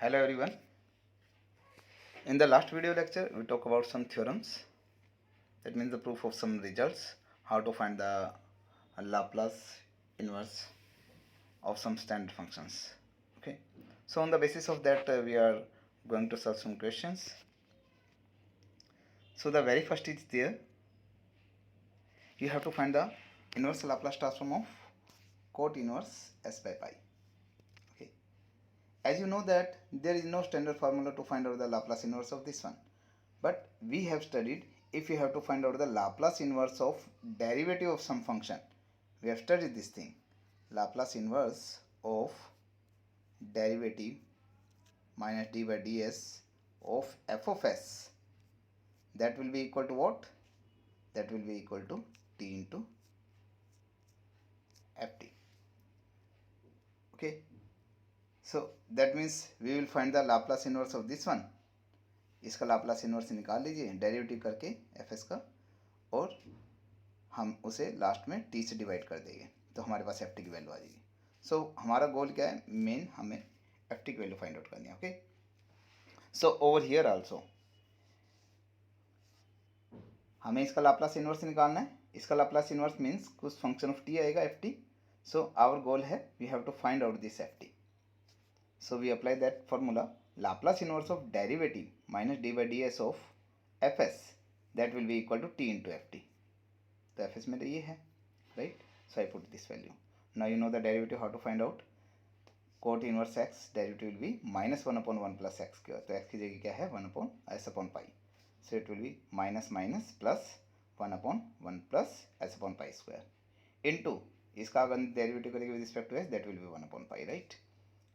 Hello everyone. In the last video lecture, we talked about some theorems. That means the proof of some results. How to find the Laplace inverse of some standard functions. Okay. So on the basis of that, we are going to solve some questions. So the very first is there. You have to find the inverse Laplace transform of cot inverse s by pi. Okay. As you know that there is no standard formula to find out the Laplace inverse of this one. But we have studied if you have to find out the Laplace inverse of derivative of some function. We have studied this thing. Laplace inverse of derivative minus d by ds of f of s. That will be equal to what? That will be equal to t into ft. Okay. So that means we will find the Laplace inverse of this one. इसका Laplace inverse निकाल लीजिए derivative करके F S का, और हम उसे last में T से डिवाइड कर देंगे तो हमारे पास एफ टी की वैल्यू आ जाएगी. सो हमारा गोल क्या है, मेन हमें एफ टी की वैल्यू फाइंड आउट करनी है. Okay. So over here also हमें इसका लाप्लास इन्वर्स निकालना है. इसका लाप्लास इन्वर्स मीन्स कुछ फंक्शन ऑफ टी आएगा f t. So our goal है we have to find out this f t. So we apply that formula Laplace inverse of derivative minus d by d s of f s, that will be equal to t into f t. तो f s मेरा ये है, right. So I put this value. Now you know the derivative how to find out. Cot inverse x derivative will be minus one upon one plus x square. तो x की जगह क्या है, one upon s upon pi. So it will be minus minus plus one upon one plus s upon pi square into इसका अगर derivative करेंगे with respect to s, that will be one upon pi, right.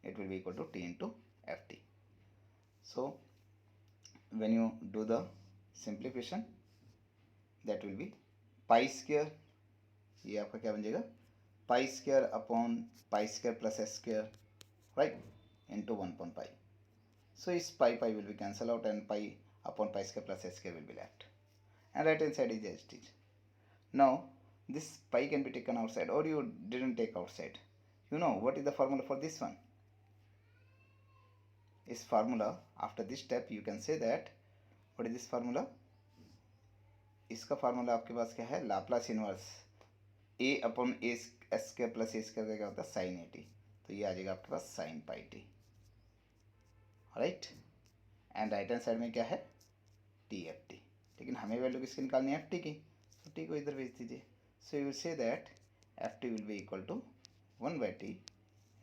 It will be equal to t into ft. So when you do the simplification, that will be pi square, ये आपका क्या बन जाएगा, pi square upon pi square plus s square, right, into one upon pi. So इस pi pi will be cancel out and pi upon pi square plus s square will be left and right hand side is as it is. Now this pi can be taken outside, or you didn't take outside. You know what is the formula for this one? Is formula after this step you can say that what is this formula. इसका formula आपके पास क्या है, Laplace inverse A upon A S square plus A square का क्या होता है, sign A T. तो ये आ जाएगा आपके पास sine pi t, right. And right hand side में क्या है, टी एफ टी. लेकिन हमें वैल्यू किसकी निकालनी है, एफ टी की. तो टी को इधर भेज दीजिए. So you say that f t will be equal to one by t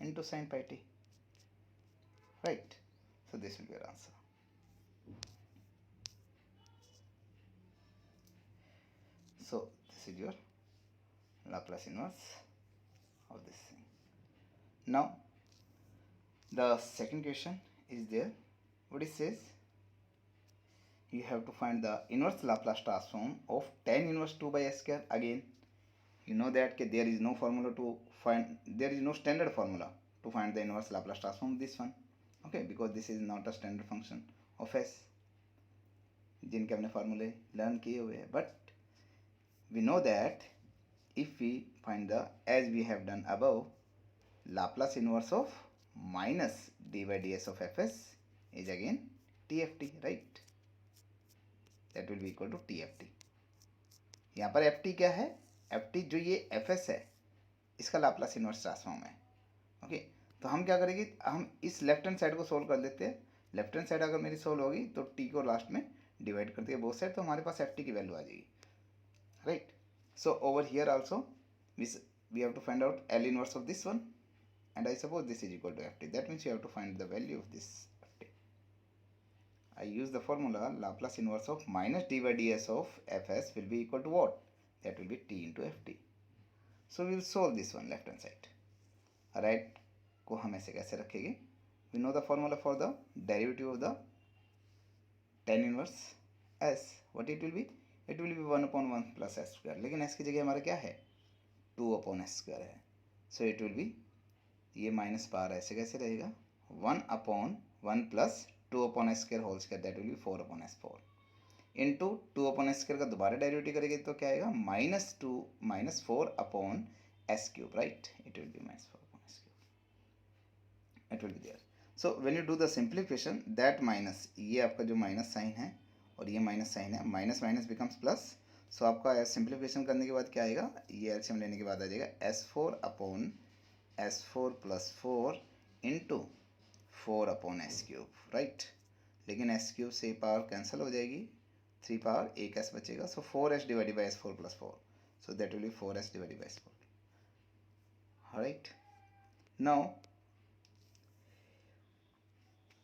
into sine pi t, right. So this will be your answer. So this is your Laplace inverse of this thing. Now the second question is there. What it says, you have to find the inverse Laplace transform of tan inverse 2 by s square. Again you know that there is no formula to find, there is no standard formula to find the inverse Laplace transform of this one. Okay, because this is not a standard function of s जिनके हमने फार्मूले learn किए हुए हैं. But we know that if we find the as we have done above Laplace inverse of minus d by d s of f s is again t f t, right. That will be equal to t f t. यहाँ पर F T क्या है, f T जो ये F S है इसका Laplace inverse transform है. Okay. तो हम क्या करेंगे, हम इस लेफ्ट हैंड साइड को सोल्व कर लेते हैं. लेफ्ट हैंड साइड अगर मेरी सोल्व होगी तो टी को लास्ट में डिवाइड कर दिया बोथ साइड, तो हमारे पास एफ टी की वैल्यू आ जाएगी, right. So over here also we have to find out l inverse of this one, and I suppose this is equal to f t. That means you have to find the value of this f t. I use the formula Laplace inverse of minus d by d s of f s will be equal to what, that will B t into f t. So we will solve this one left hand side. Right को हम ऐसे कैसे रखेंगे, we know the formula for the derivative of the tan inverse s. What it will be, it will be one upon one plus s square. लेकिन s की जगह हमारा क्या है, टू अपॉन एस स्क्वायर है. सो इट विल बी, ये minus बार ऐसे कैसे रहेगा, one upon one plus two upon s square whole square, that will be four upon s four into two upon s square का दोबारा derivative करेंगे तो क्या आएगा, minus two minus four upon s cube, right. It will be minus four. It will be there. So when you do the simplification that minus, ये आपका जो minus sign है और ये माइनस साइन है, माइनस माइनस बिकम्स प्लस। सो आपका simplification करने के बाद क्या आएगा, ये एलसीएम लेने के बाद आ जाएगा S4 upon S4 plus 4 into 4 upon s cube, right. लेकिन एस क्यूब से पावर कैंसिल हो जाएगी, 3 पावर एक एस बचेगा। सो 4s divided by S4 plus 4, so that will B 4s divided by S4, right. Now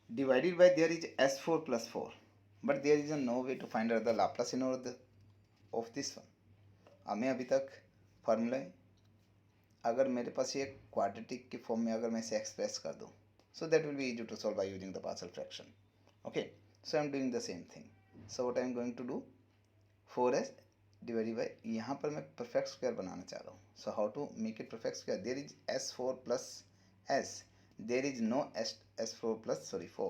divided by there is S4 plus 4, but there is no way to find out the Laplace inverse of this one. हमें अभी तक formula है, अगर मेरे पास ये quadratic की form में अगर मैं इसे एक्सप्रेस कर दूँ, so that will be easy to solve by using the partial fraction. Okay, so I am doing the same thing. So what I am going to do, 4s divided by, यहाँ पर मैं perfect square बनाना चाह रहा हूँ। So how to make it perfect square, there is S4 plus s, there is no S4 plus 4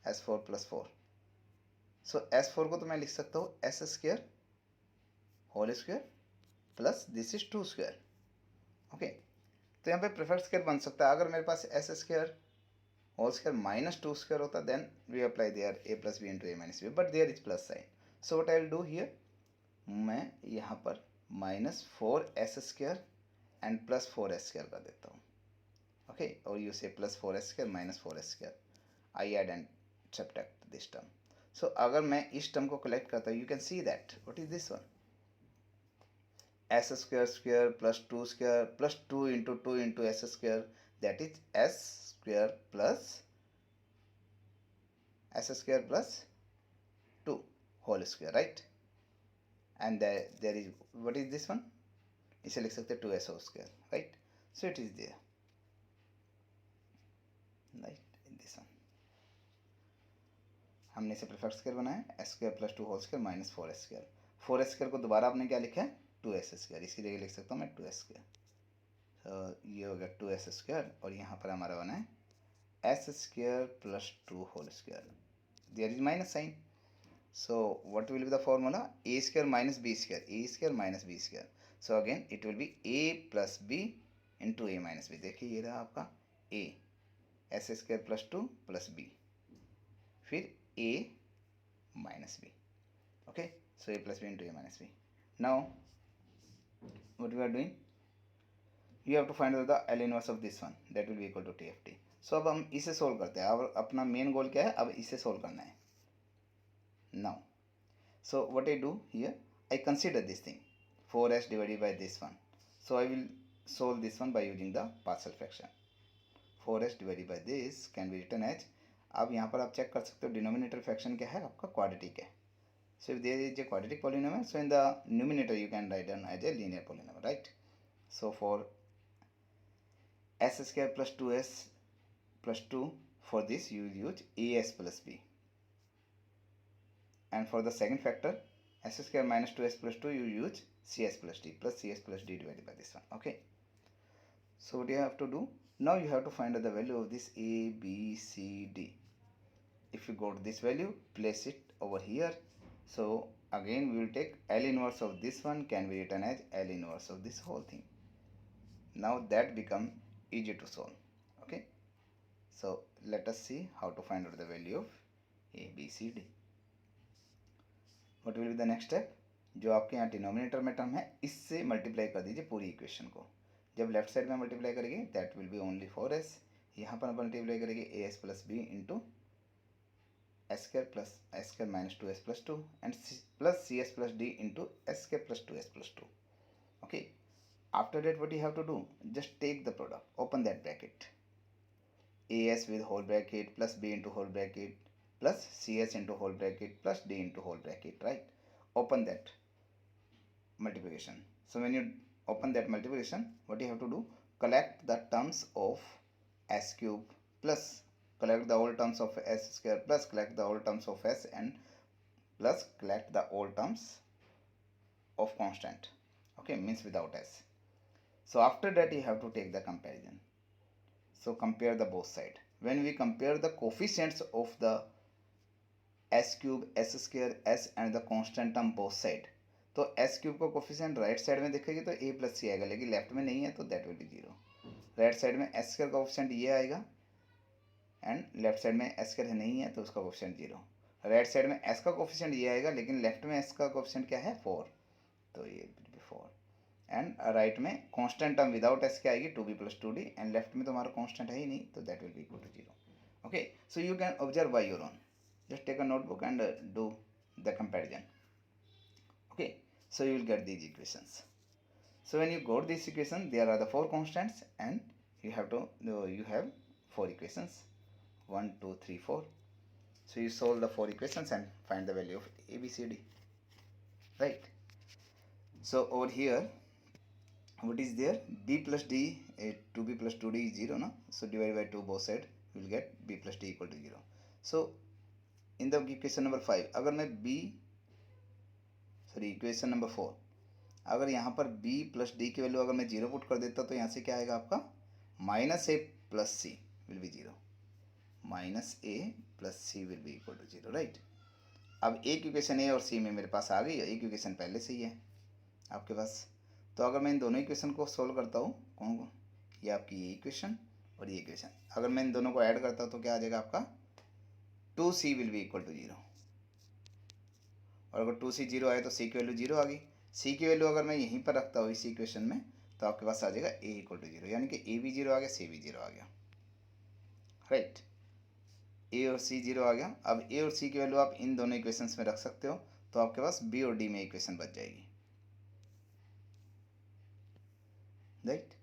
S4 plus 4। So S4 को तो मैं लिख सकता हूँ S square whole square plus this is 2 square. Okay, तो यहाँ पे परफेक्ट स्क्वायर बन सकता है। अगर मेरे पास S square whole square minus 2 square होता then we apply there a plus b into a minus b, but there is plus sign. So what I will do here, मैं यहाँ पर minus 4s square and plus 4s square कर देता हूँ। Okay, और you say plus 4s square minus 4s square, I add and subtract this term. So अगर मैं इस टर्म को कलेक्ट करता हूँ, you can see that what is this one, s square square plus 2 square plus 2 into s square, that is s square plus 2 whole square, right. And there is what is this one, इसे लिख सकते हैं 2s whole square, right. So it is there, right, in this one हमने इसे perfect square बनाया, s square plus 2 whole square minus 4s square. 4s square को दोबारा आपने क्या लिखा है, 2s स्क्वायर, इसकी जगह लिख सकता हूँ मैं 2s स्क्वायर। तो ये हो गया 2s स्क्वायर, और यहाँ पर हमारा बना है s square plus 2 whole square, there is minus sign. So what will be the formula, a square minus b square, a square minus b square. So again it will be a plus b into a minus b। देखिए ये रहा आपका a, s square plus 2 plus b, फिर a minus b, okay, so a plus b into a minus b। now what we are doing, you have to find out the L inverse of this one, that will be equal to TFT। so अब हम इसे solve करते हैं। अब अपना main goal क्या है, अब इसे सोल्व करना है। now so what I do here, I consider this thing 4s divided by this one, so I will solve this one by using the partial fraction। 4s divided by this can be written as, अब यहाँ पर आप check कर सकते हो denominator fraction क्या है आपका, क्वाड्रेटिक है। So if there is a quadratic polynomial, so in the numerator you can write down as a linear polynomial, right? So for s square plus 2s plus 2, for this you will use as plus b, and for the second factor s square minus 2s plus 2 you use cs plus d plus cs plus d divided by this one, okay? So what you have to do, now you have to find out the value of this a b c d. If you got this value, place it over here. So again we will take L inverse of this one can be written as L inverse of this whole thing. Now that become easy to solve, okay? So let us see how to find out the value of a b c d। what will be the next step, जो आपके यहाँ denominator में term है इससे multiply कर दीजिए पूरी equation को। जब लेफ्ट साइड में मल्टीप्लाई करेंगे that will be only 4s, यहाँ पर मल्टीप्लाई करेंगे as plus b into s square plus s square minus 2s plus 2 and plus cs plus d into s square plus 2s plus 2, okay? After that what you have to do, just take the product, open that bracket, as with whole bracket plus b into whole bracket plus cs into whole bracket plus d into whole bracket, right? Open that multiplication. So when you open that multiplication, what you have to do, collect the terms of s cube plus collect the all terms of s square plus collect the all terms of s and plus collect the all terms of constant, okay, means without s. So after that you have to take the comparison. So compare the both side. When we compare the coefficients of the s cube, s square, s and the constant term both side, तो s cube का coefficient right side में दिखेगी तो a plus सी आएगा, लेकिन left में नहीं है तो that will B zero. Right side में s स्क्वायर का कोफिशिएंट ये आएगा एंड लेफ्ट साइड में एस स्क्वायर नहीं है तो उसका कोफिशिएंट 0। राइट साइड में एस का कोफिशिएंट ये आएगा, लेकिन लेफ्ट में एस का कोफिशिएंट क्या है 4, तो ये 4। एंड राइट में कांस्टेंट टर्म विदाउट एस क्या आएगी 2b + 2d, एंड लेफ्ट में तो हमारा कांस्टेंट है ही नहीं, तो that will be equal to 0। Okay, so you can observe by your own, just take a notebook and do the comparison. Okay, so you will get these equations. So when you got this equation, there are the 4 constants and you have 4 equations, 1 2 3 4. So you solve the 4 equations and find the value of a b c d, right? So over here what is there, b plus d, 2b plus 2d is 0, no? So divide by 2 both side, you will get b plus d equal to 0. So in the equation number 5 अगर मैं equation number 4, अगर यहाँ पर b plus D की value अगर मैं 0 put कर देता तो यहाँ से क्या आएगा आपका -a plus c will be 0, -a plus c will be equal to 0, right? अब एक इक्वेशन ए और सी में मेरे पास आ गई, एक इक्वेशन पहले से ही है आपके पास। तो अगर मैं इन दोनों इक्वेशन को सोल्व करता हूँ, कौन को, ये आपकी ये इक्वेशन और ये इक्वेशन, अगर मैं इन दोनों को ऐड करता हूँ तो क्या आ जाएगा आपका 2c will be equal to 0। और अगर 2c 0 आए तो c की वैल्यू 0 आ गई। c की वैल्यू अगर मैं यहीं पर रखता हूँ इस इक्वेशन में, तो आपके पास आ जाएगा a इक्वल टू 0, यानी कि a भी 0 आ गया, c भी 0 आ गया, राइट? a और c 0 आ गया। अब a और c की वैल्यू आप इन दोनों इक्वेशंस में रख सकते हो, तो आपके पास b और d में इक्वेशन बच जाएगी, राइट?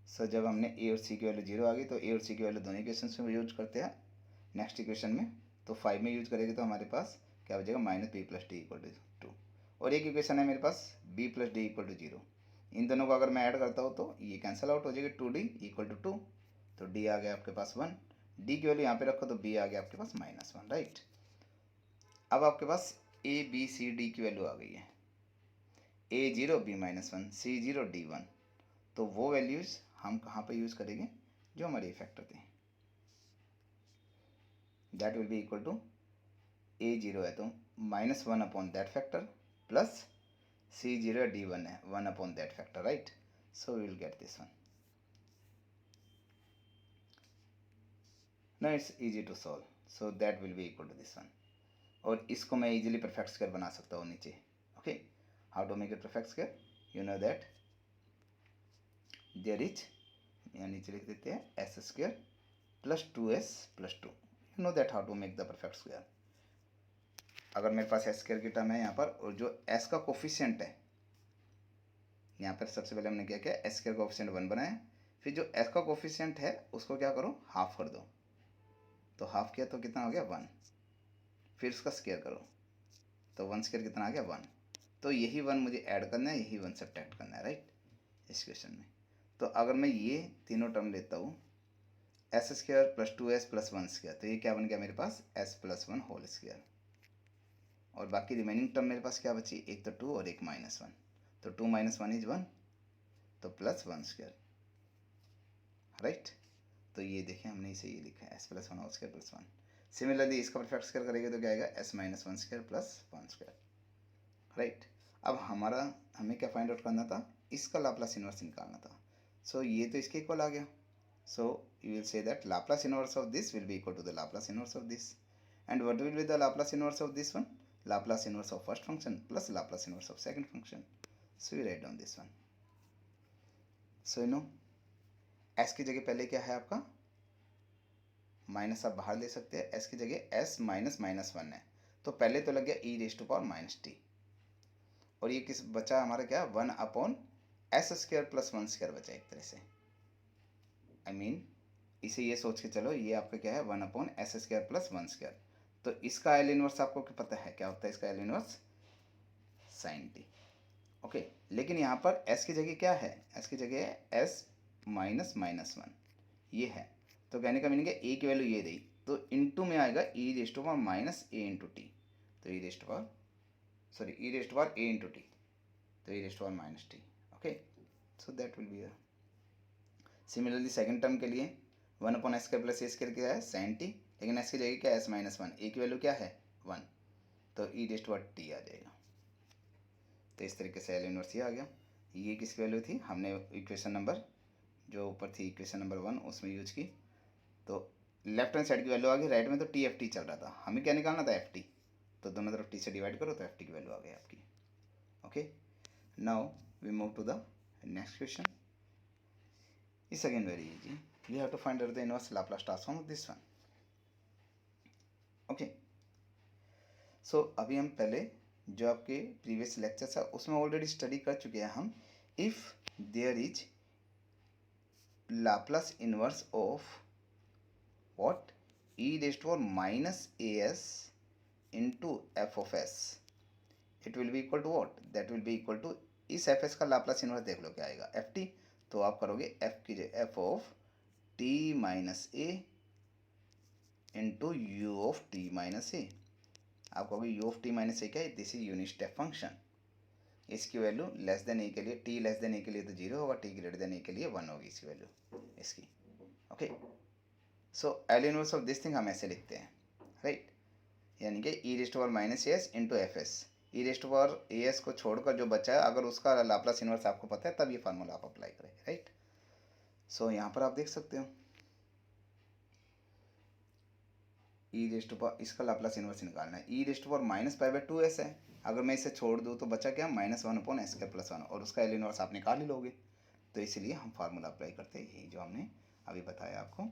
सो जब हमने a और c की वैल्यू 0 आ गई तो a और c की वैल्यू दोनों इक्वेशंस में यूज करते हैं नेक्स्ट इक्वेशन में। तो 5 में यूज करेंगे तो हमारे पास क्या बचेगा, -b + d इक्वल टू 2। और एक इक्वेशन है मेरे पास b + d इक्वल टू 0। इन दोनों को अगर मैं ऐड करता हूँ तो ये कैंसिल आउट हो जाएगी, 2d इक्वल टू 2, तो d आ गया आपके पास 1, d की वैल्यू यहाँ पे रखो तो b आ गया आपके पास -1, राइट? अब आपके पास a b c d की वैल्यू आ गई है, a 0 b -1 c 0 d 1। तो वो वैल्यूज हम कहाँ पे यूज़ करेंगे, जो हमारे फैक्टर थे, that will be equal to a 0 है तो -1 upon that factor plus c 0 d 1 है 1 upon that factor, right? So we will get this one. Now it's easy to solve, so that will be equal to this one. और इसको मैं easily perfect square बना सकता हूँ नीचे। Okay, how to make it perfect square, you know that there is, यहाँ नीचे लिख देते हैं s² + 2s + 2। You know that how to make the perfect square. अगर मेरे पास s² की टर्म है यहाँ पर, और जो s का कोफिशिएंट है यहाँ पर, सबसे पहले हमने क्या किया, s² का कोफिशिएंट 1 बनाया, फिर जो s का कोफिशिएंट है उसको क्या करो, हाफ कर दो, तो हाफ किया तो कितना हो गया 1, फिर उसका स्क्वायर करो तो 1² कितना आ गया 1। तो यही 1 मुझे ऐड करना है, यही 1 सब्ट्रैक्ट करना है, राइट? इस क्वेश्चन में तो अगर मैं ये तीनों टर्म लेता हूँ s² + 2s + 1², तो ये क्या बन गया मेरे पास s + 1 होल स्क्वायर। और बाकी रिमेनिंग टर्म मेरे पास क्या बची, एक तो 2 और एक -1, तो 2 - 1 इज 1, तो +1², राइट? तो ये देखें हमने इसे ये लिखा है s + 1 होल स्क्वायर + 1। सिमिलरली इसका परफेक्ट स्क्वायर करेंगे तो क्या आएगा s - 1² + 1², राइट? अब हमें क्या फाइंड आउट करना था, इसका लाप्लास इन्वर्स निकालना था। सो ये तो इसके इक्वल आ गया, so you will say that Laplace inverse of this will be equal to the Laplace inverse of this. And what will be the Laplace inverse of this one? Laplace inverse of first function plus Laplace inverse of second function. So we write down this one. So you know s की जगह पहले क्या है आपका minus, आप बाहर ले सकते हैं, s की जगह s -1 है, तो पहले तो लग गया e⁻⁻t, और ये किस बचा हमारा क्या 1 अपॉन s² + 1² बचा एक तरह से। आई मीन इसे ये सोच के चलो, ये आपका क्या है 1 अपॉन s² + 1²। तो इसका एल इनवर्स आपको क्या पता है, क्या होता है इसका L inverse, sin t। Okay, लेकिन यहाँ पर s की जगह क्या है, s की जगह है s -1 ये है, तो कहने का मीनिंग है a की वैल्यू ये रही, तो इनटू में आएगा e⁻⁻a × t, तो e⁻a × t, तो e⁻⁻t। Okay, so that will B. Similarly second term के लिए 1 अपॉन s² + a² क्या है sin t, लेकिन s की जगह क्या है s -1, a की वैल्यू क्या है 1, तो e⁻t आ जाएगा। तो इस तरीके से एल इनवर्स ये आ गया। ये किसकी वैल्यू थी, हमने इक्वेशन नंबर जो ऊपर थी इक्वेशन नंबर 1 उसमें यूज की, तो लेफ्ट हैंड साइड की वैल्यू आ गई, राइट में तो टी एफ टी चल रहा था, हमें क्या निकालना था एफ टी, तो दोनों तरफ टी से डिवाइड करो तो एफ टी की वैल्यू आ गई आपकी. Okay, now we move to the next question. It's again very easy. You have to find out the inverse Laplace transform of this one. Okay, so अभी हम पहले जो आपके प्रीवियस लेक्चर्स है उसमें ऑलरेडी स्टडी कर चुके हैं हम. If there is Laplace inverse of what e raised to minus as into f of s, it will be equal to what, that will be equal to इस F S का Laplace inverse देख लो क्या आएगा, f t. तो आप करोगे f की f of t minus a into u of t minus a. आप कहोगे u of t minus a क्या है, this is unit step function. इसकी वैल्यू लेस देन ए के लिए, टी लेस देन ए के लिए तो जीरो होगा, टी ग्रेटर देन ए के लिए 1 होगी इसकी वैल्यू इसकी. Okay, so L inverse of this thing हम ऐसे लिखते हैं, राइट. यानी कि e raised over minus s into f s. E raised over a s को छोड़कर जो बचा है अगर उसका लाप्लास इनवर्स आपको पता है तब ये फार्मूला आप अप्लाई करें, राइट. सो यहाँ पर आप देख सकते हो ई रेस्ट ओवर इसका लाप्लास इनवर्स निकालना है. E raised over minus pi by 2s है, अगर मैं इसे छोड़ दूँ तो बचा क्या, -1/s² और उसका एल इनवर्स आप निकाल ही लोगे. तो इसलिए हम फार्मूला अप्लाई करते हैं यही जो हमने अभी बताया आपको.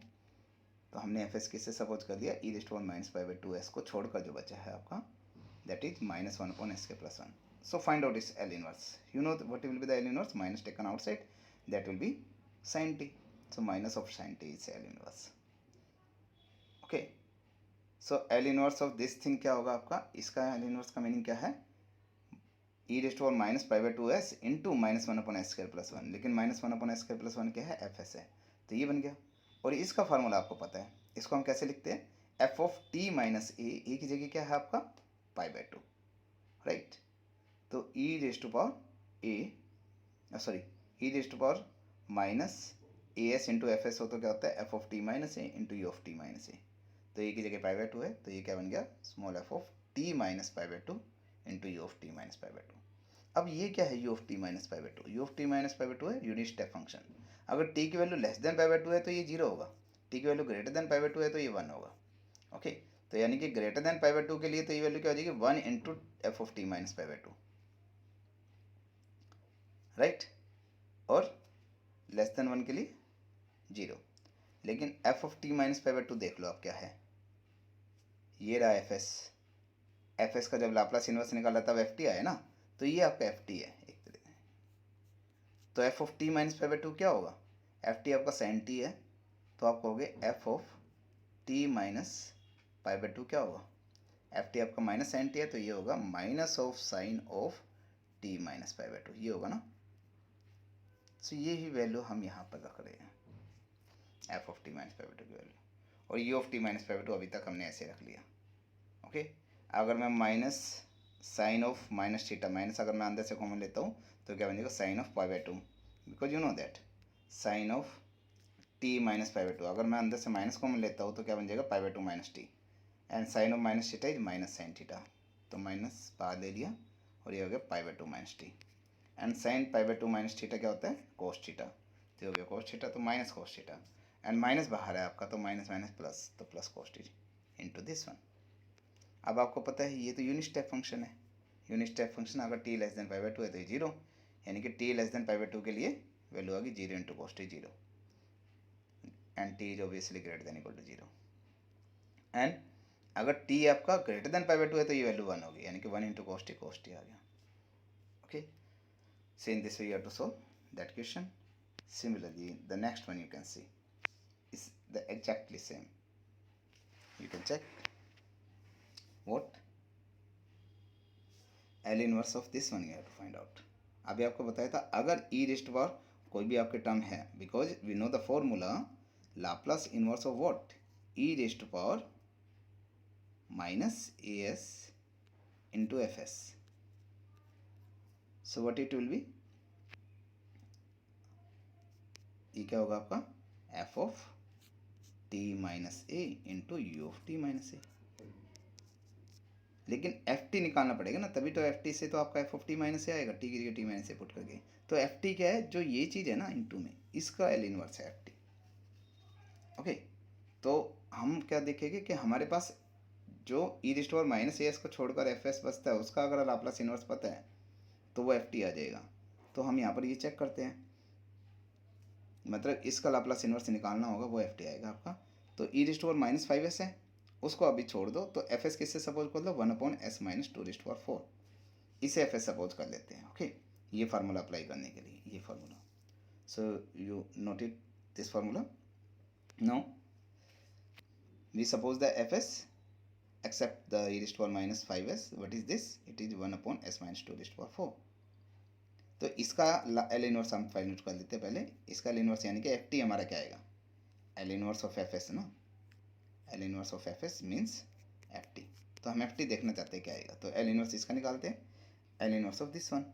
तो हमने एफ एस किससे सपोज कर दिया, e raised over minus pi by 2s को छोड़कर जो बचा है आपका that is -1/s². So find out इस L inverse. You know what will be the L inverse, minus taken outside that will be sin t. So minus of sin t is L inverse. Okay, so L inverse of this thing क्या होगा आपका, इसका L inverse का meaning क्या है, e raised over minus pi by 2s into -1/s²+1. लेकिन -1/s²+1 क्या है, एफ एस है, तो ये बन गया. और इसका फार्मूला आपको पता है, इसको हम कैसे लिखते हैं, एफ ऑफ टी माइनस ए की जगह क्या है आपका पाई बाय 2, राइट. तो e raised power a sorry e raised power minus a s into f s हो तो क्या होता है, f of t minus a into u of t minus a. तो ए की जगह पाई बाय 2 है, तो ये क्या बन गया, small F of t minus pi by 2 into u of t minus pi by 2. अब ये क्या है, you of t minus pi by 2, you of t minus pi by 2 है यूनिट स्टेप फंक्शन. अगर टी की value less than pi by 2 है तो ये 0 होगा, टी की value greater than pi by 2 है तो ये 1 होगा. ओके, तो यानी कि ग्रेटर देन पाई बाय 2 के लिए तो ये वैल्यू क्या हो जाएगी, 1 into f of t minus pi by 2, right. और लेस देन 1 के लिए 0. लेकिन f of t minus pi by 2 देख लो आप क्या है, ये रहा एफ एस. एफ एस का जब लाप्लास इनवर्स निकाला तब एफ टी आया ना, तो ये आपका एफ टी है एक तरीके से. तो f of t minus pi by 2 क्या होगा, एफ टी आपका साइन टी है, तो आप कहोगे F of t minus pi by 2 क्या होगा, एफ टी आपका माइनस साइन टी है तो ये होगा minus of sine of t minus pi by 2, ये होगा ना. सो ये ही वैल्यू हम यहाँ पर रख रहे हैं, F of t minus pi by 2 की वैल्यू. और you of t minus pi by 2 अभी तक हमने ऐसे रख लिया. ओके, अगर मैं minus sine of minus theta, minus अगर मैं अंदर से कॉमन लेता हूँ तो क्या बन जाएगा, sine of pi by 2, because you know that sine of t minus pi by 2. अगर मैं अंदर से माइनस कॉमन लेता हूँ तो क्या बन जाएगा, pi by 2 minus t. And sine of minus theta is minus sine theta, तो माइनस बाहर ले लिया और ये हो गया pi by 2 minus t. And sine pi by 2 minus theta क्या होता है, कोस थीटा, तो हो गया कोस थीटा, तो minus cos theta. And minus बाहर है आपका तो माइनस माइनस प्लस, तो plus cos t into this one. अब आपको पता है ये तो यूनिट स्टेप फंक्शन है. यूनिट स्टेप फंक्शन अगर t less than pi by 2 है तो ये 0, यानी कि t less than pi by 2 के लिए वैल्यू आ गई 0 into cos t 0, and t is obviously greater than equal to 0. And अगर टी आपका ग्रेटर देन पाई बाय 2 है तो ये वैल्यू 1 होगी, यानी कि 1 इंटू कोस टी आ गया. Okay, so in this way you have to solve that question. Similarly the next one you can see is the exactly same. You can check what L inverse of this one you have to find out. अभी आपको बताया था अगर e raised power कोई भी आपके term है, because we know the formula Laplace inverse of what, e raised power minus a s into f s. So what it will be, ये क्या होगा आपका, f of t minus a into u of t minus a. लेकिन f T निकालना पड़ेगा ना, तभी तो एफ टी से तो आपका एफ ऑफ टी माइनस ए आएगा, टी की जगह टी माइनस ए पुट करके. तो एफ टी क्या है, जो ये चीज़ है ना इंटू में, इसका एल इनवर्स है एफ टी. ओके, तो हम क्या देखेंगे कि हमारे पास जो e raised power minus a s को छोड़कर एफ एस बचता है उसका अगर लाप्लास इन्वर्स पता है तो वो एफ टी आ जाएगा। तो हम यहाँ पर ये चेक करते हैं, मतलब इसका लाप्लास इन्वर्स निकालना होगा, वो एफ टी आएगा आपका। तो e raised power minus five s है, उसको अभी छोड़ दो, तो एफ एस किससे सपोज कर लो, one upon s minus two raised power four, इसे एफ एस सपोज कर लेते हैं। ओके, ये फार्मूला अप्लाई करने के लिए ये formula, so you noted this formula. Now we suppose the f s except the e raised power minus 5s. What is this? It is 1 upon s minus 2 raised power 4. तो इसका L inverse हम find out कर लेते हैं पहले। इसका L inverse यानी कि एफ टी हमारा क्या आएगा, L inverse of f s ना, L inverse of f s means f t. तो हम एफ टी देखना चाहते हैं क्या आएगा, तो एल इनवर्स इसका निकालते हैं, L inverse of this one.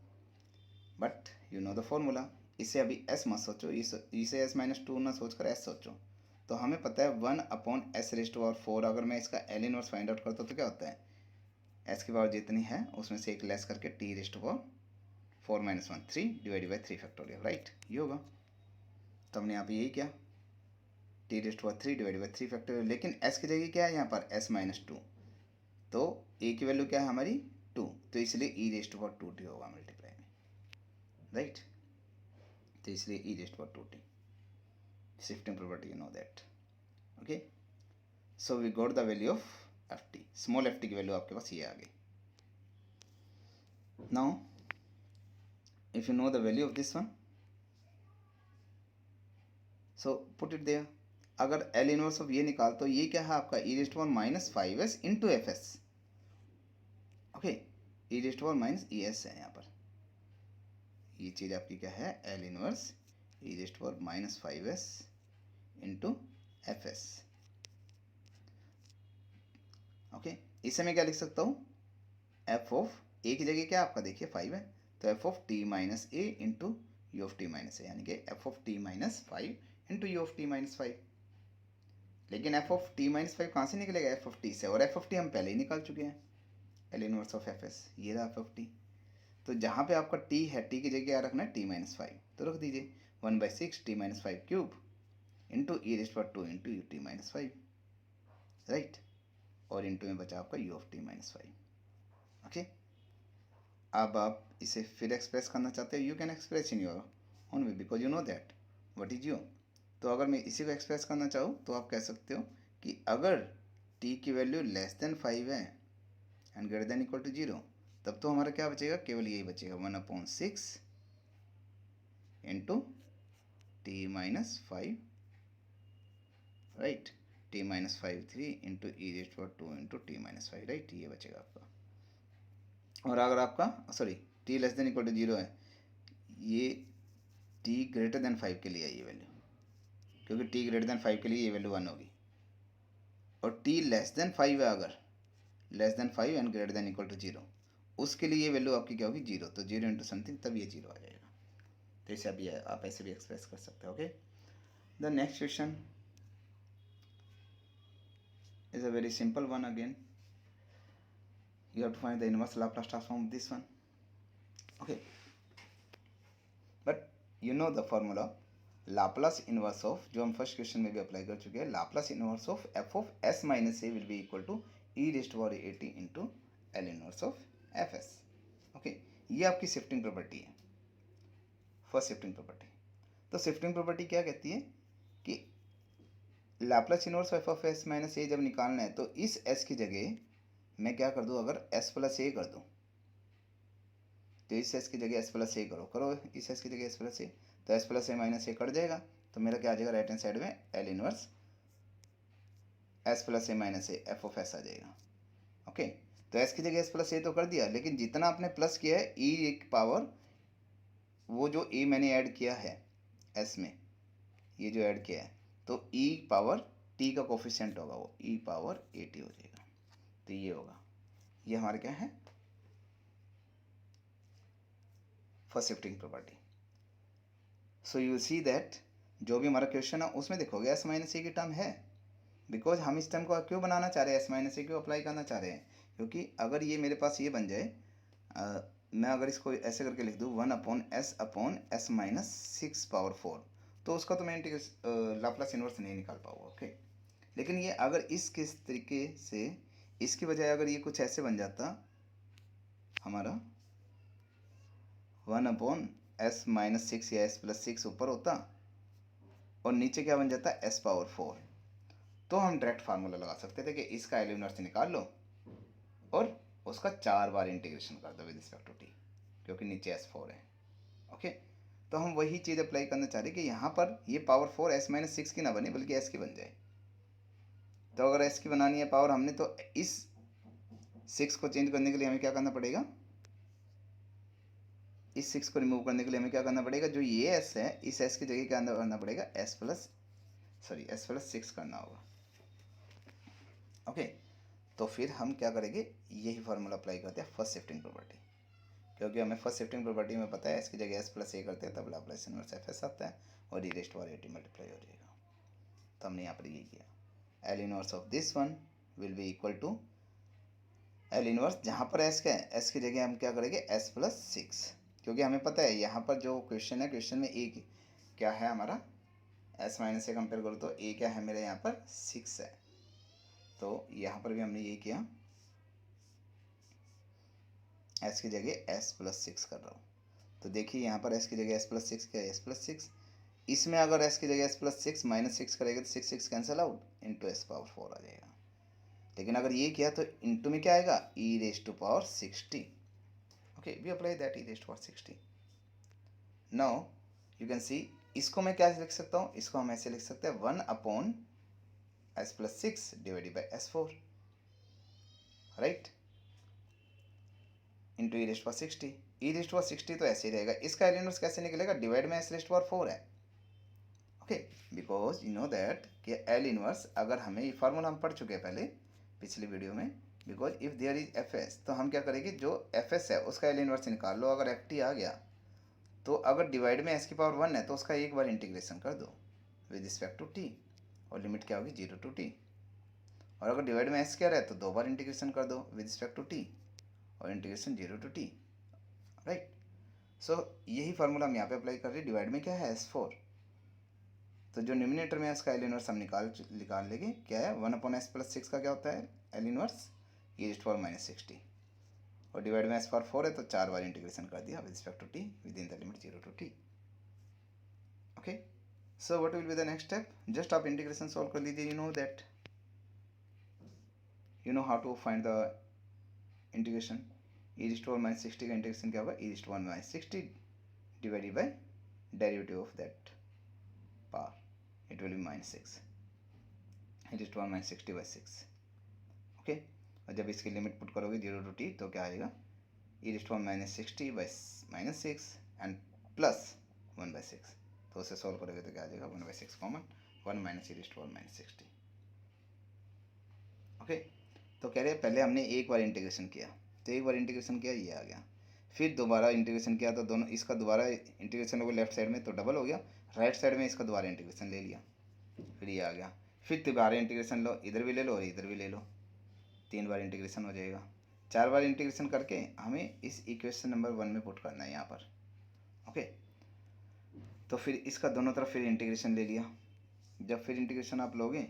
But you know the formula, इसे अभी एस मत सोचो, इसे एस माइनस टू ना सोच कर एस सोचो। तो हमें पता है one upon S rest power four, अगर मैं इसका एल इनवर्स फाइंड आउट करता हूँ तो क्या होता है, एस की पावर जितनी है उसमें से एक लेस करके T rest power four minus one, three divide by three factorial, right, ये होगा। तो हमने यहाँ पे यही किया, T rest power three divide by three factorial, लेकिन एस की जगह क्या है यहाँ पर, एस माइनस टू, तो ए की वैल्यू क्या है हमारी टू, तो इसलिए e raised power two t होगा मल्टीप्लाई में, राइट। तो इसलिए e raised power two t, shifting property you know that. Okay, so we got the value of f t, small f t की वैल्यू आपके पास ये आ गई। Now if you know the value of this one, so put it there. अगर L inverse of ये निकाल तो ये क्या है आपका, e raised power minus five s into f s. Okay, e raised power minus e s है यहाँ पर, ये चीज़ आपकी क्या है, L inverse e raised power minus five s into f s. Okay, इससे मैं क्या लिख सकता हूँ, एफ ऑफ ए की जगह क्या आपका देखिए फाइव है, तो f of t minus a into u of t minus a, यानी कि f of t minus five into u of t minus five. लेकिन f of t minus five कहाँ से निकलेगा, एफ ऑफ टी से, और एफ ऑफ टी हम पहले ही निकाल चुके हैं, L inverse of f S, ये रहा एफ ऑफ टी। तो जहाँ पे आपका टी है, टी की जगह क्या रखना है, टी माइनस फाइव, तो रख दीजिए one by six T minus five cube into e raised power two into U T minus five, right, और इंटू में बचा आपका you of t minus five. Okay, अब आप इसे फिर एक्सप्रेस करना चाहते हो, you can express in your own way because you know that what is you. तो अगर मैं इसी को एक्सप्रेस करना चाहूँ तो आप कह सकते हो कि अगर t की वैल्यू लेस देन फाइव है and greater than equal to zero, तब तो हमारा क्या बचेगा, केवल यही बचेगा, one upon six into t minus five, right, t minus five three into e raised power two into t minus five, right, ये बचेगा आपका। और अगर आपका sorry t less than equal to zero है, ये टी ग्रेटर देन फाइव के लिए है ये वैल्यू, क्योंकि टी ग्रेटर देन फाइव के लिए ये वैल्यू वन होगी, और टी लेस देन फाइव है, अगर less than five and greater than equal to zero, उसके लिए ये वैल्यू आपकी क्या होगी, जीरो, तो जीरो इंटू समथिंग, तब ये जीरो आ जाएगा। तो इसे अभी आप ऐसे भी एक्सप्रेस कर सकते हो। Okay, the next question is a very simple one again. You have to find the inverse Laplace transform of this one. Okay, but you know the formula, Laplace inverse of, जो हम first question में भी apply कर चुके हैं, Laplace inverse of f of s minus a will be equal to e raised power a t into L inverse of f s. Okay, ये आपकी shifting property है, फर्स्ट शिफ्टिंग प्रॉपर्टी। तो shifting property क्या कहती है कि Laplace inverse f of s minus a जब निकालना है तो इस एस की जगह मैं क्या कर दूँ, अगर एस प्लस ए कर दूँ, तो इस एस की जगह एस प्लस ए करो, इस एस की जगह एस प्लस ए, तो s plus a minus a cut जाएगा, तो मेरा क्या आ जाएगा, राइट हैंड साइड में L inverse s plus a minus a f of s आ जाएगा। ओके, तो एस की जगह एस प्लस ए तो कर दिया, लेकिन जितना आपने प्लस किया है ई एक पावर, वो जो ए मैंने ऐड किया है एस में, ये जो ऐड किया है, तो ई पावर टी का कोफिशिएंट होगा, वो ई पावर ए टी हो जाएगा, तो ये होगा, ये हमारा क्या है, first shifting property. So you see that जो भी हमारा क्वेश्चन है उसमें देखोगे एस माइनस ए की टर्म है, बिकॉज हम इस टर्म को क्यों बनाना चाह रहे हैं, एस माइनस ए क्यों अप्लाई करना चाह रहे हैं, क्योंकि अगर ये मेरे पास ये बन जाए, मैं अगर इसको ऐसे करके लिख दूँ, one upon s minus six power four, तो उसका तो मैं लाप्लास इनवर्स नहीं निकाल पाऊँगा। ओके, लेकिन ये अगर इस किस तरीके से, इसकी बजाय अगर ये कुछ ऐसे बन जाता हमारा 1/s-6 या s+6 ऊपर होता और नीचे क्या बन जाता s⁴, तो हम डायरेक्ट फार्मूला लगा सकते थे कि इसका एल इनवर्स निकाल लो और उसका 4 बार इंटीग्रेशन कर दो विद रिस्पेक्ट टू टी, क्योंकि नीचे s4 है। ओके, तो हम वही चीज़ अप्लाई करना चाह रहे हैं कि यहाँ पर ये पावर 4 s-6 की ना बने बल्कि s की बन जाए। तो अगर s की बनानी है पावर हमने, तो इस 6 को चेंज करने के लिए हमें क्या करना पड़ेगा, इस 6 को रिमूव करने के लिए हमें क्या करना पड़ेगा, जो ये s है इस s की जगह क्या करना पड़ेगा, s+6 करना होगा। ओके, तो फिर हम क्या करेंगे, यही फार्मूला अप्लाई करते हैं फर्स्ट शिफ्टिंग प्रॉपर्टी, क्योंकि हमें फर्स्ट शिफ्टिंग प्रॉपर्टी में पता है इसकी जगह s+a करते हैं तब लाप्लास इनवर्स fs आता है और e⁻at मल्टीप्लाई हो जाएगा। तो हमने यहाँ पर ये किया, l inverse of this one will be equal to l inverse, जहाँ पर s क्या है, s की जगह हम क्या करेंगे s+6, क्योंकि हमें पता है यहाँ पर जो क्वेश्चन है, क्वेश्चन में a क्या है हमारा, s- से कंपेयर करो तो a क्या है मेरे यहाँ पर 6 है, तो यहाँ पर भी हमने ये किया, s की जगह s+6 कर रहा हूँ। तो देखिए यहाँ पर s की जगह s+6 क्या है, s+6, इसमें अगर s की जगह s+6 -6 करेगा तो 6 कैंसिल आउट, इंटू s⁴ आ जाएगा। लेकिन अगर ये किया तो इंटू में क्या आएगा, e⁻60। Okay, we apply that e⁻60। Now you can see, इसको मैं क्या लिख सकता हूँ, इसको हम ऐसे लिख सकते हैं 1/s+6 divided by s4, right, into e⁻60। e⁻60 तो ऐसे ही रहेगा, इसका एल इनवर्स कैसे निकलेगा, डिवाइड में s⁴ है। Okay, because you know that कि एल इनवर्स, अगर हमें ये फार्मूला हम पढ़ चुके हैं पहले पिछली वीडियो में, because if there is fs, तो हम क्या करेंगे, जो fs है उसका एल इनवर्स निकाल लो, अगर ft आ गया तो अगर डिवाइड में s⁴ है तो उसका एक बार इंटीग्रेशन कर दो विद रिस्पेक्ट टू t, और लिमिट क्या होगी 0 to t, और अगर डिवाइड में s क्या है तो 2 बार इंटीग्रेशन कर दो विद रिस्पेक्ट टू t और इंटीग्रेशन 0 to t, राइट। सो यही फार्मूला हम यहाँ पे अप्लाई कर रहे हैं, डिवाइड में क्या है s4, तो जो न्यूमिनेटर में है इसका एल इनवर्स हम निकाल लेंगे, क्या है 1/s+6 का क्या होता है एल इनवर्स, e⁻60, और डिवाइड में s⁴ है तो 4 बार इंटीग्रेशन कर दिया with respect to t within the limit 0 to t। Okay, so what will be the next step, just आप इंटीग्रेशन सॉल्व कर लीजिए, you know how to find the integration, e⁻60 का integration क्या होगा, e⁻60 divided by derivative of that power, it will be -6, e⁻60/6। Okay, और जब इसकी limit put करोगे 0 to t तो क्या आएगा, e⁻60/6 एंड प्लस 1/6, तो उसे सॉल्व करोगे तो क्या आ जाएगा 1/6 कॉमन, 1 - e⁻60। ओके, तो कह रहे हैं पहले हमने एक बार इंटीग्रेशन किया, तो एक बार इंटीग्रेशन किया ये आ गया, फिर दोबारा इंटीग्रेशन किया तो दोनों, इसका दोबारा इंटीग्रेशन हो गया लेफ्ट साइड में तो डबल हो गया, राइट साइड में इसका दोबारा इंटीग्रेशन ले लिया, फिर ये आ गया, फिर दोबारा इंटीग्रेशन लो, इधर भी ले लो और इधर भी ले लो, 3 बार इंटीग्रेशन हो जाएगा। 4 बार इंटीग्रेशन करके हमें इस इक्वेशन नंबर 1 में पुट करना है यहाँ पर। ओके, तो फिर इसका दोनों तरफ फिर इंटीग्रेशन ले लिया, जब फिर इंटीग्रेशन आप लोगे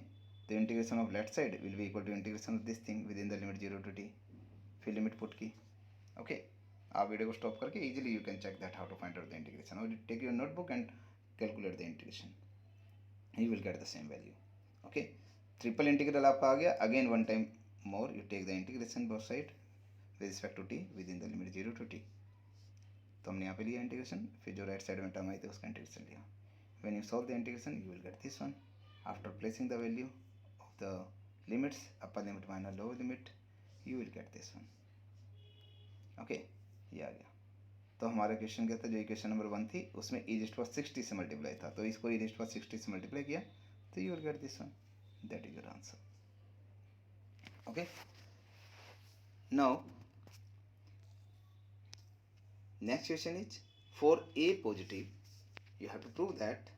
तो integration of left side will be equal to integration of this thing within the limit 0 to t, फिर लिमिट पुट की। ओके, आप वीडियो को स्टॉप करके easily you can check that how to find out the integration, और take your notebook and calculate the integration, you will get the same value। okay, triple integral आपका आ गया, again one time more you take the integration both side with respect to t within the limit 0 to t, तो हमने यहाँ पे लिया integration, फिर जो राइट साइड में टर्म आई थी उसका इंटीग्रेशन लिया, when you solve the integration you will get this one after placing the value of the limits, upper limit minus lower limit, you will get this one. Okay, ये आ गया, तो हमारा question क्या था, जो इक्वेशन नंबर 1 थी उसमें e⁻60 से मल्टीप्लाई था, तो इसको e⁻60 से मल्टीप्लाई किया तो you will get this one, that is your answer. Okay, now next question is for a positive you have to prove that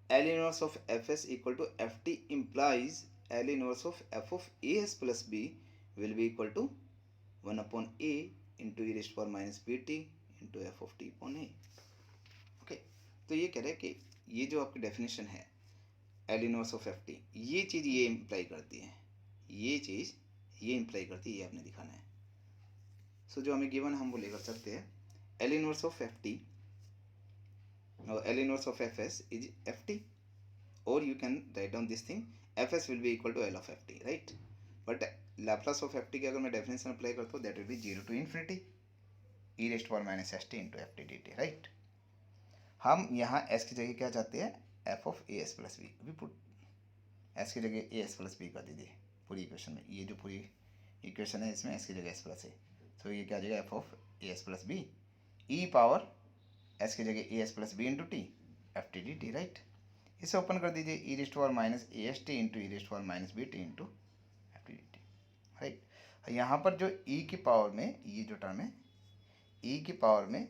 L inverse of fs equal to ft implies L inverse of f of as plus b will be equal to 1/a into e⁻bt into f of t upon a। Okay, तो ये कह रहे हैं कि ये जो आपकी definition है L inverse of f T, ये चीज़ ये इम्प्लाई करती है, ये चीज़ ये इम्प्लाई करती है, ये आपने दिखाना है। सो जो हमें गिवन हम वो लेकर चलते हैं, L inverse of f t और L inverse of f s is f t, or you can write down this thing, fs will be equal to l of ft, right? But Laplace of ft की अगर मैं definition apply करता हूँ, that will be 0 to infinity e raised to power minus st into ft dt, right? हम यहाँ s की जगह क्या चाहते हैं, f of as plus b, we put s की जगह as plus b कर दीजिए पूरी इक्वेशन में। ये जो पूरी इक्वेशन है इसमें s की जगह s प्लस है, तो ये क्या आ जाएगा, f of as plus b e power s की जगह as plus b into t ft dt, right? इसे ओपन कर दीजिए, e raised power minus a s t into e raised power minus b t into f t d t, right? यहाँ पर जो ई की power में, ये जो टर्म है ई की पावर में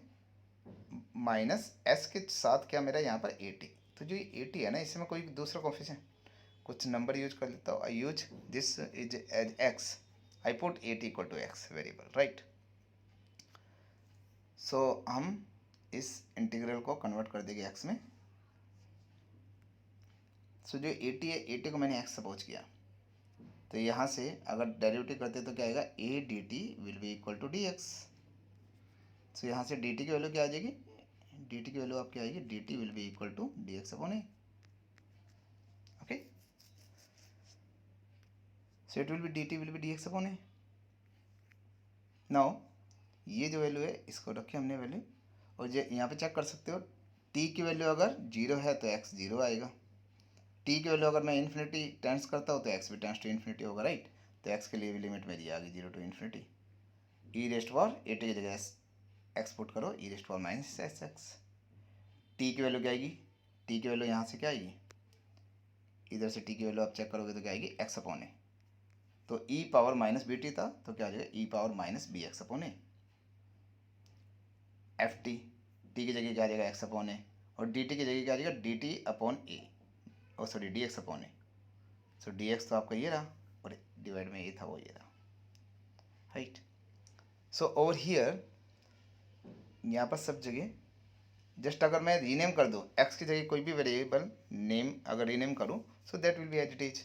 माइनस एस के साथ क्या मेरा यहाँ पर ए टी, तो जो ए टी है ना, इसमें कोई दूसरा कोफिशिएंट कुछ नंबर यूज कर लेता हूँ। I use this is as x, I put a t equal to x variable, right? So हम इस इंटीग्रल को कन्वर्ट कर देंगे एक्स में। सो जो ए टी है, ए टी को मैंने एक्स सपोज किया, तो यहाँ से अगर डेरिवेटिव करते तो क्या आएगा, a d t will be equal to d x. So यहाँ से डी टी की वैल्यू क्या आ जाएगी, डी टी की वैल्यू आपकी आएगी, d t will be equal to d x upon a, okay? So it will be d t will be d x upon a. Now ये जो वैल्यू है इसको रखे हमने वैल्यू, और जो यहाँ पे चेक कर सकते हो, टी की वैल्यू अगर जीरो है तो एक्स जीरो आएगा, टी की वैल्यू अगर मैं इन्फिनिटी टेंस करता हूँ तो एक्स भी टेंस टू इन्फिनिटी होगा, राइट? तो एक्स के लिए भी लिमिट मेरी आ गई 0 to infinity, e raised power a t की जगह एक्स पुट करो, e raised power minus s x. T की वैल्यू क्या आएगी, टी की वैल्यू यहाँ से क्या आएगी, इधर से टी की वैल्यू आप चेक करोगे तो क्या आएगी, एक्स अपॉन ए, तो e power minus b t था तो क्या आ जाएगा, e power minus b x upon a. F t, t की जगह क्या आ जाएगा, एक्स अपॉन ए, और डी टी की जगह क्या आ जाएगा, डी टी अपॉन ए, और सॉरी डी एक्स अपॉन ए। सो डी एक्स तो आपका ये रहा, और डिवाइड में ये था वो ये रहा, राइट? सो ओवर हियर यहाँ पर सब जगह जस्ट अगर मैं रीनेम कर दूँ, एक्स की जगह कोई भी वेरिएबल नेम अगर रीनेम करूँ, so that will be as it is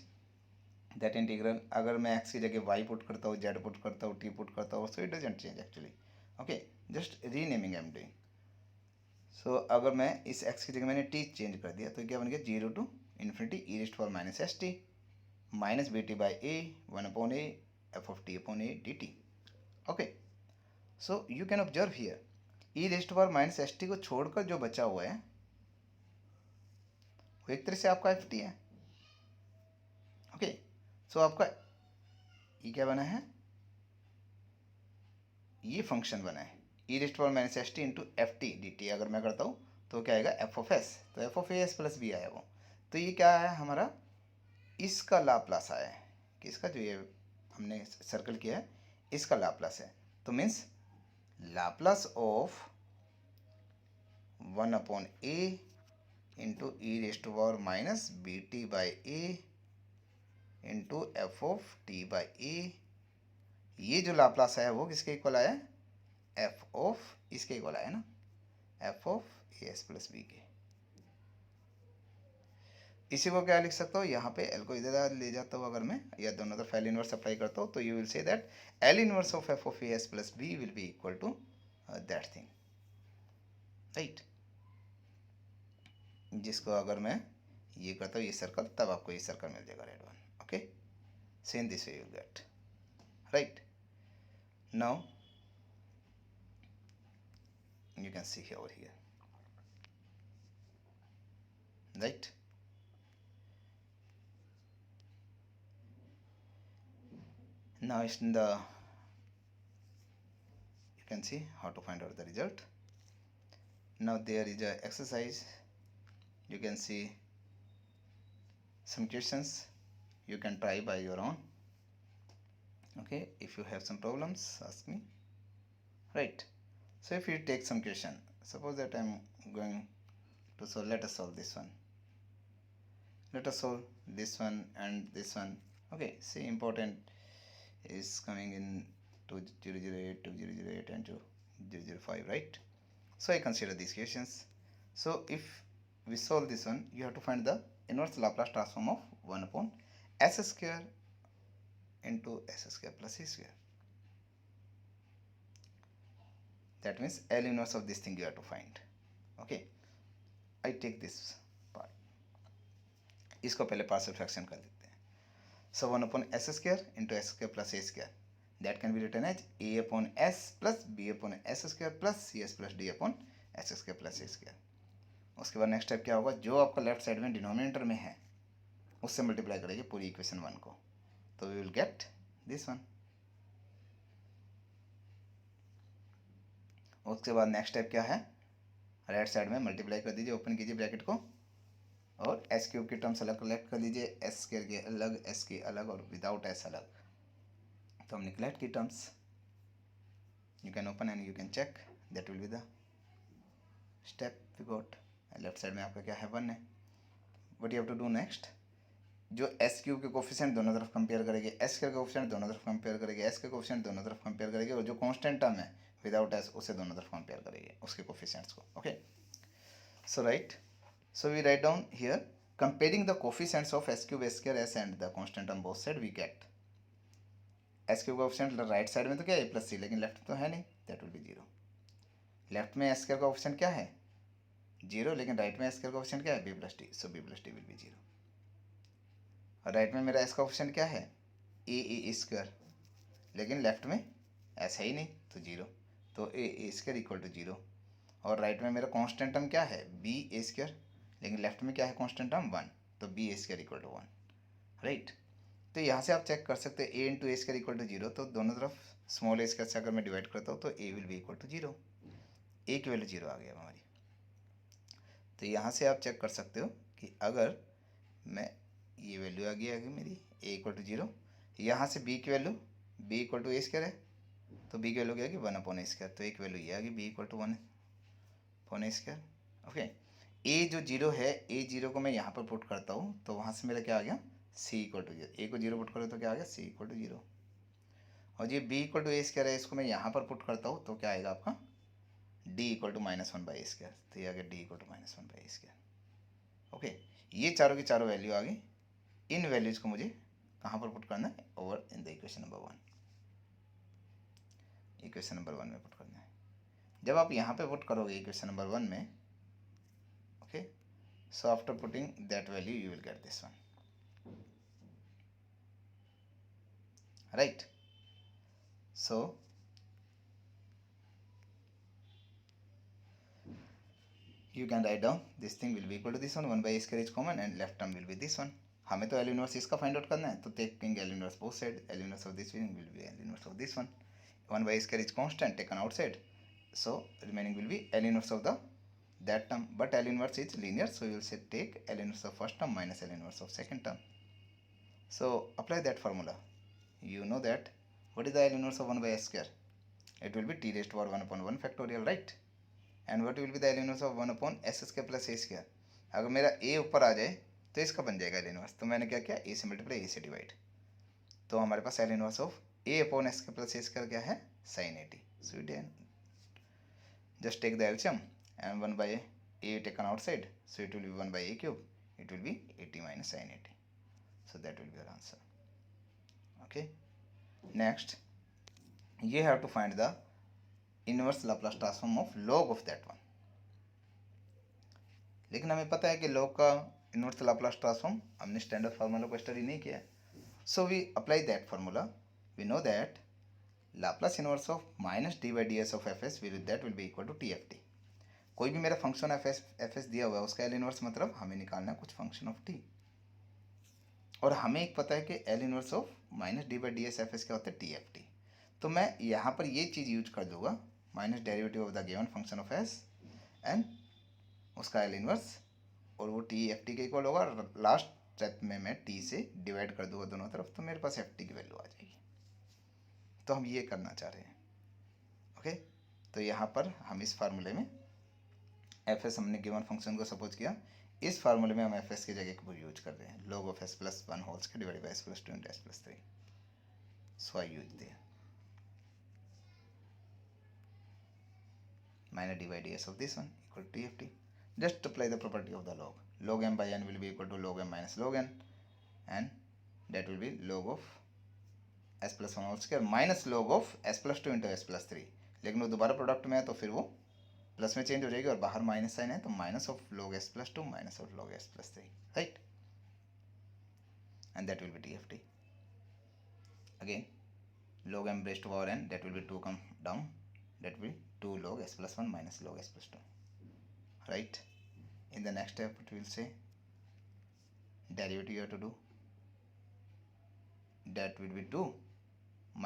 that integral. अगर मैं एक्स की जगह वाई पुट करता हूँ, जेड पुट करता हूँ, टी पुट करता हूँ, so it doesn't change actually, okay? Just renaming I am doing. So अगर मैं इस एक्स की जगह मैंने टी चेंज कर दिया तो क्या बन गया, 0 to infinity e raised power minus s t minus b t by a 1 upon a f of t upon a d t, okay? So you can observe here, e raised power minus s t को छोड़कर जो बचा हुआ है वो एक तरह से आपका एफ टी है, ओके? सो आपका ये क्या बना है, ये फंक्शन बना है, e raised power minus s t into f t d t. अगर मैं करता हूँ तो क्या आएगा, एफ ऑफ एस, तो f of a s plus b आया वो, तो ये क्या है हमारा, इसका लाप्लास आया है, किसका, जो ये हमने सर्कल किया है इसका लाप्लास है, तो means Laplace of 1 upon a into e raised to power minus b t by a into f of t by a, ये जो लाप्लास है वो किसके इक्वल आया, एफ ऑफ, इसके इक्वल आया ना, f of a s plus b के। इसी को क्या लिख सकता हूँ, यहाँ पे एल को इधर ले जाता हूँ अगर मैं, या दोनों तरफ एल इनवर्स अप्लाई करता हूँ, तो you will say that l inverse of f of a s plus b will be equal to that thing, right? जिसको अगर मैं ये करता हूँ ये सर्कल, तब आपको ये सर्कल मिल जाएगा, red one, okay? Same this way you get, right? Now you can see over here, right? Now it's in the, you can see how to find out the result. Now there is a exercise, you can see some questions, you can try by your own, okay? If you have some problems, ask me, right? So if you take some question, suppose that I'm going to solve, let us solve this one, let us solve this one and this one, okay? See, important is coming in 2008, 2008 and 2005, right? So I consider these questions. So if we solve this one, you have to find the inverse Laplace transform of 1 upon s square into s square plus a square. That means L inverse of this thing you have to find. Okay, I take this part. इसको पहले partial fraction कर देते हैं. So 1 upon s square into s square plus a square. That can be written as a upon s plus b upon s square plus cs plus d upon s square plus a square. उसके बाद next step क्या होगा, जो आपका left side में denominator में है उससे मल्टीप्लाई करेंगे पूरी इक्वेशन 1 को, तो we will get this one. उसके बाद नेक्स्ट स्टेप क्या है, राइट साइड में मल्टीप्लाई कर दीजिए, ओपन कीजिए ब्रैकेट को, और एस क्यूब की टर्म्स अलग कलेक्ट कर लीजिए, एस स्क्वायर के अलग, एस के अलग और विदाउट एस अलग. तो हमने कलेक्ट की terms, you can open and you can check, that will be the step we got. Left side में आपका क्या है, 1 है. What you have to do next, जो एस क्यूब के कोफिशिएंट दोनों तरफ कंपेयर करेंगे, एस के कोफिशिएंट दोनों तरफ कंपेयर करेंगे, एस के कोफिशिएंट दोनों तरफ कंपेयर करेंगे, और जो कांस्टेंट टर्म है विदाउट एस उसे दोनों तरफ कंपेयर करेंगे उसके कोफिशिएंट्स को. Okay, so right, so we write down here comparing the coefficients of s cube, s square, s and the constant on both side we get s cube coefficient right side में तो क्या है plus सी, लेकिन left तो है नहीं, that will be 0. Left में s square coefficient क्या है 0, लेकिन राइट में s स्क्वायर कोफिशिएंट क्या है b plus T, so b plus T will be 0. और राइट में मेरा s कोफिशिएंट क्या है a स्क्वायर, लेकिन लेफ्ट में s है ही नहीं तो 0, तो a स्क्वायर इक्वल टू 0. और राइट में मेरा कांस्टेंट टर्म क्या है b a स्क्वायर, लेकिन लेफ्ट में क्या है कांस्टेंट टर्म 1, तो b a square equal to 1. Right, तो यहाँ से आप चेक कर सकते हैं a into a square equal to 0, तो दोनों तरफ स्मॉल ए स्क्वायर से अगर मैं डिवाइड करता हूँ तो a will be equal to 0, a की वैल्यू 0 आ गया हमारी. तो यहाँ से आप चेक कर सकते हो कि अगर मैं ये वैल्यू आ गई मेरी a इक्वल टू 0, यहाँ से b की value b equal to a square है, तो b की वैल्यू क्या आ गई 1 अपॉन ए स्क्वायर, तो एक वैल्यू ये आ गई b equal to 1 upon a square. Okay, a जो 0 है, a 0 को मैं यहाँ पर पुट करता हूँ तो वहाँ से मेरा क्या आ गया c इक्वल टू 0, a को 0 पुट करो तो क्या आ गया c इक्वल टू 0. और ये b equal to a square है, इसको मैं यहाँ पर पुट करता हूँ तो क्या आएगा आपका d equal to -1 by a square, तो ये आ गया d equal to -1 by a square. Okay, ये चारों की चारों वैल्यू आ गई. इन वैल्यूज़ को मुझे कहाँ पर पुट करना है, over in the equation number 1, equation number 1 में पुट करना है. जब आप यहाँ पे पुट करोगे इक्वेशन नंबर 1 में, okay, so after putting that value you will get this one, right? So you can write down this thing will be equal to this one, 1 by a square is common and left term will be this one. हमें तो L inverse इसका find out करना है, तो taking L inverse both side, L inverse of this one will be L inverse of this one. 1 by a square is constant taken outside, so remaining will be L inverse of the that term, but L inverse is linear, so you will say take L inverse of first term minus L inverse of second term. So apply that formula. You know that what is the L inverse of 1 by s square? It will be t raised to power 1 upon 1 factorial, right? And what will be the L inverse of 1 upon s square plus a square? अगर मेरा a ऊपर आ जाए तो इसका बन जाएगा L inverse, तो मैंने क्या किया a से मल्टीप्लाई a से डिवाइड, तो हमारे पास L inverse of a upon s square plus a square क्या है sin 80. So then just take the LCM and 1 by a taken outside, so it will be 1 by a cube, it will be 80 minus sin 80, so that will be your answer. Okay, next you have to find the inverse Laplace transform of log of that one. लेकिन हमें पता है कि log का inverse Laplace transform हमने standard formula को study नहीं किया, so we apply that formula. We know that Laplace inverse of minus d by d s of f s that will be equal to t f t. कोई भी मेरा function F S दिया हुआ है उसका L inverse मतलब हमें निकालना है कुछ फंक्शन ऑफ टी, और हमें एक पता है कि L inverse of minus d by d S F S क्या होता है टी एफ टी. तो मैं यहाँ पर ये चीज़ यूज कर दूंगा, minus derivative of the given function of S and उसका एल इनवर्स, और वो टी एफ टी के इक्वल होगा. लास्ट स्टेप में मैं टी से डिवाइड कर दूंगा दोनों तरफ, तो मेरे पास एफ टी की वैल्यू आ जाएगी. तो हम ये करना चाह रहे हैं. ओके, तो यहाँ पर हम इस फार्मूले में एफ एस हमने गिवन फंक्शन को सपोज किया, इस फार्मूले में हम एफ एस की जगह को यूज कर रहे हैं log of s plus 1 whole square divided by s plus 2 into s plus 3. So I use there minus dy ds of this one equal to tft. Just apply the property of the log. log m by n will be equal to log m minus log n, and that will be log of s plus 1 whole square minus log of s plus 2 into s plus 3। लेकिन वो दोबारा product में है तो फिर वो plus में change हो जाएगी, और बाहर माइनस साइन है तो minus of log s plus 2 minus of log s plus 3, right, and that will be TFT. Again, log m raised to power n, that will be 2 come down, that will be 2 log s plus 1 minus log s plus 2, right. In the next step it will say derivative you have to do, that will be 2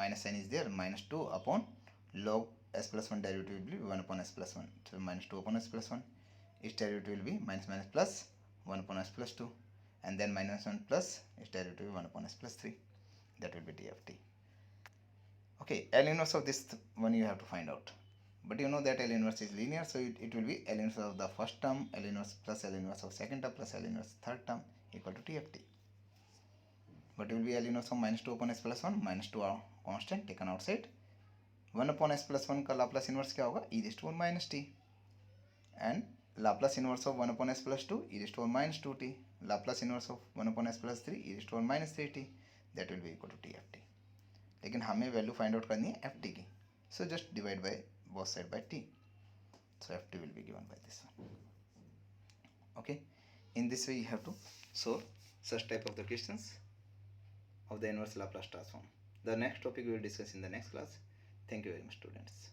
minus sign is there, minus 2 upon log s plus 1 derivative will be 1 upon s plus 1, so minus 2 upon s plus 1, its derivative will be minus minus plus 1 upon s plus 2, and then minus 1 plus its derivative will be 1 upon s plus 3, that will be TFT. Okay, L inverse of this one you have to find out, but you know that L inverse is linear, so it will be L inverse of the first term, L inverse plus L inverse of second term plus L inverse third term equal to TFT. But it will be L inverse of minus 2 upon s plus 1, minus 2 are constant taken outside, 1 upon s plus 1 का Laplace inverse क्या होगा, e raised to 1 minus t, and Laplace inverse of 1 upon s plus 2 e raised to 1 minus 2t, Laplace inverse of 1 upon s plus 3 e raised to 1 minus 3t, that will be equal to TFT. लेकिन हमें value find out करनी है ft की, so just divide by both side by t, so ft will be given by this one. Okay, in this way you have to solve such type of the questions of the inverse Laplace transform. The next topic we will discuss in the next class. Thank you very much, students.